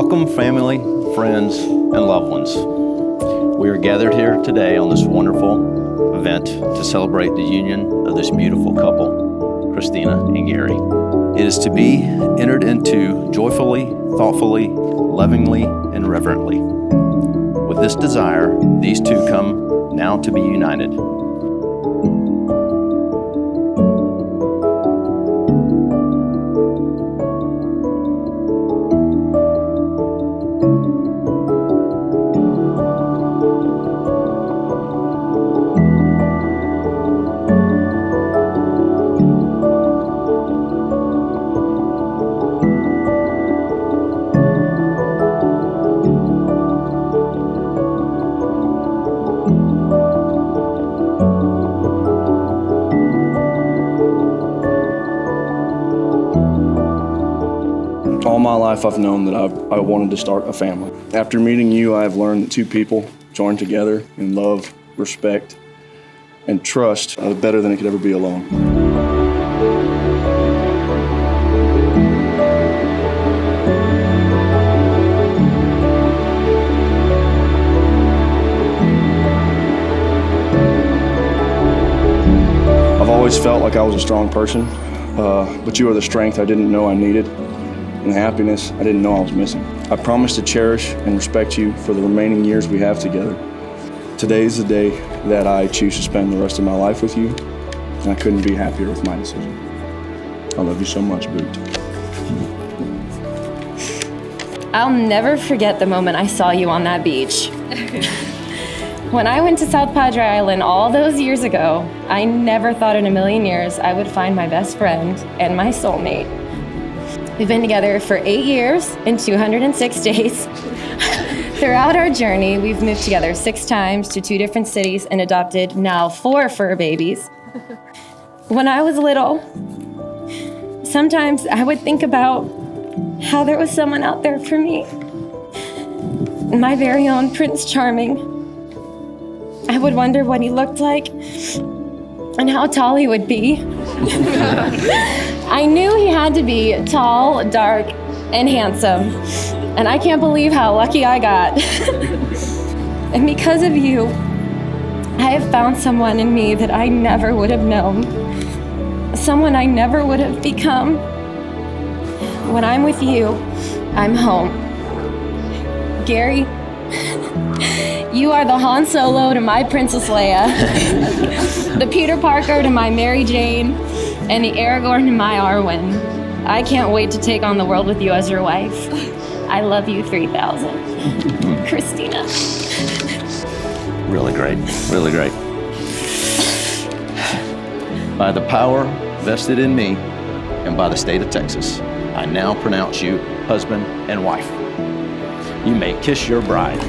Welcome, family, friends, and loved ones. We are gathered here today on this wonderful event to celebrate the union of this beautiful couple, Christina and Gary. It is to be entered into joyfully, thoughtfully, lovingly, and reverently. With this desire, these two come now to be united. All my life I've known that I wanted to start a family. After meeting you, I've learned that two people joined together in love, respect, and trust are better than it could ever be alone. I've always felt like I was a strong person, but you are the strength I didn't know I needed, and the happiness I didn't know I was missing. I promise to cherish and respect you for the remaining years we have together. Today is the day that I choose to spend the rest of my life with you, and I couldn't be happier with my decision. I love you so much, Boot. I'll never forget the moment I saw you on that beach. When I went to South Padre Island all those years ago, I never thought in a million years I would find my best friend and my soulmate. We've been together for 8 years and 206 days. Throughout our journey, we've moved together 6 times to 2 different cities and adopted now 4 fur babies. When I was little, sometimes I would think about how there was someone out there for me. My very own Prince Charming. I would wonder what he looked like and how tall he would be. I knew he had to be tall, dark, and handsome, and I can't believe how lucky I got. And because of you, I have found someone in me that I never would have known, someone I never would have become. When I'm with you, I'm home. Gary, you are the Han Solo to my Princess Leia, the Peter Parker to my Mary Jane, and the Aragorn to my Arwen. I can't wait to take on the world with you as your wife. I love you 3,000. Christina. Really great, really great. By the power vested in me and by the state of Texas, I now pronounce you husband and wife. You may kiss your bride.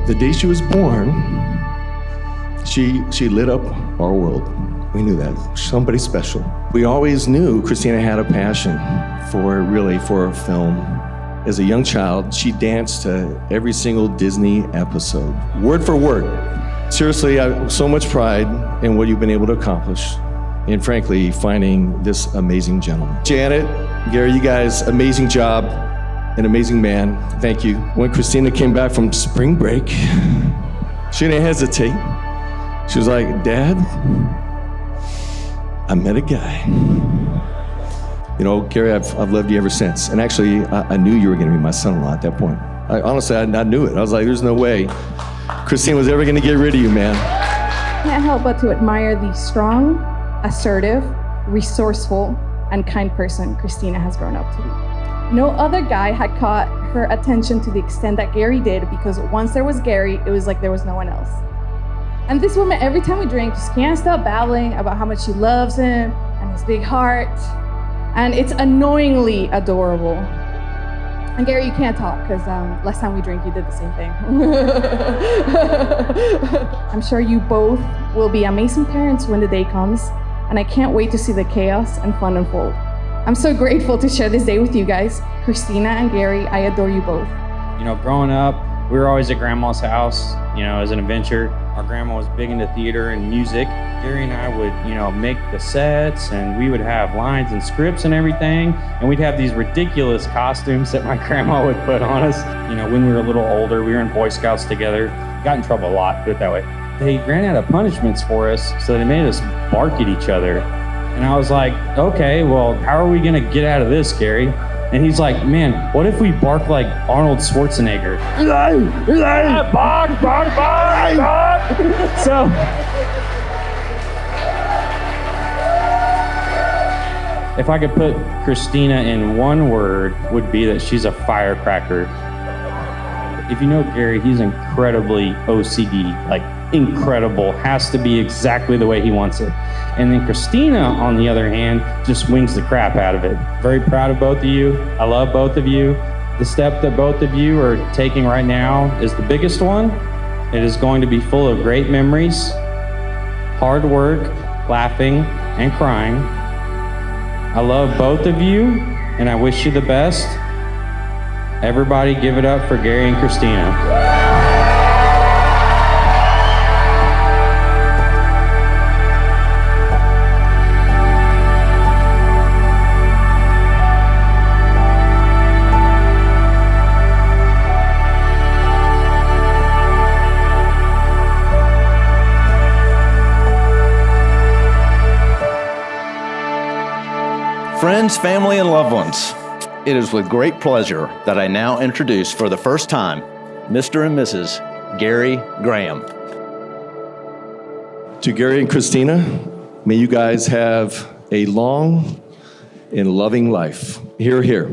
The day she was born, she lit up our world. We knew that. Somebody special. We always knew Christina had a passion for film. As a young child, she danced to every single Disney episode, word for word. Seriously, I have so much pride in what you've been able to accomplish. and frankly, finding this amazing gentleman. Janet, Gary, you guys, amazing job, an amazing man. Thank you. When Christina came back from spring break, she didn't hesitate. She was like, Dad, I met a guy. You know, Gary, I've loved you ever since. And actually, I knew you were going to be my son-in-law at that point. Honestly, I knew it. I was like, there's no way Christina was ever going to get rid of you, man. Can't help but to admire the strong, assertive, resourceful, and kind person Christina has grown up to be. No other guy had caught her attention to the extent that Gary did, because once there was Gary, it was like there was no one else. And this woman, every time we drink, just can't stop babbling about how much she loves him and his big heart. And it's annoyingly adorable. And Gary, you can't talk, because last time we drank, you did the same thing. I'm sure you both will be amazing parents when the day comes, and I can't wait to see the chaos and fun unfold. I'm so grateful to share this day with you guys. Christina and Gary, I adore you both. You know, growing up, we were always at Grandma's house, you know, as an adventure. Our grandma was big into theater and music. Gary and I would, you know, make the sets, and we would have lines and scripts and everything. And we'd have these ridiculous costumes that my grandma would put on us. You know, when we were a little older, we were in Boy Scouts together. Got in trouble a lot, put it that way. They ran out of punishments for us, so they made us bark at each other. And I was like, okay, well, how are we gonna get out of this, Gary? And he's like, man, what if we bark like Arnold Schwarzenegger? Bark, bark, bark, bark. So, if I could put Christina in one word, would be that she's a firecracker. If you know Gary, he's incredibly OCD, like incredible, has to be exactly the way he wants it. And then Christina, on the other hand, just wings the crap out of it. Very proud of both of you. I love both of you. The step that both of you are taking right now is the biggest one. It is going to be full of great memories, hard work, laughing, and crying. I love both of you, and I wish you the best. Everybody give it up for Gary and Christina. Friends, family, and loved ones, it is with great pleasure that I now introduce for the first time Mr. and Mrs. Gary Graham. To Gary and Christina, may you guys have a long and loving life. Hear, hear.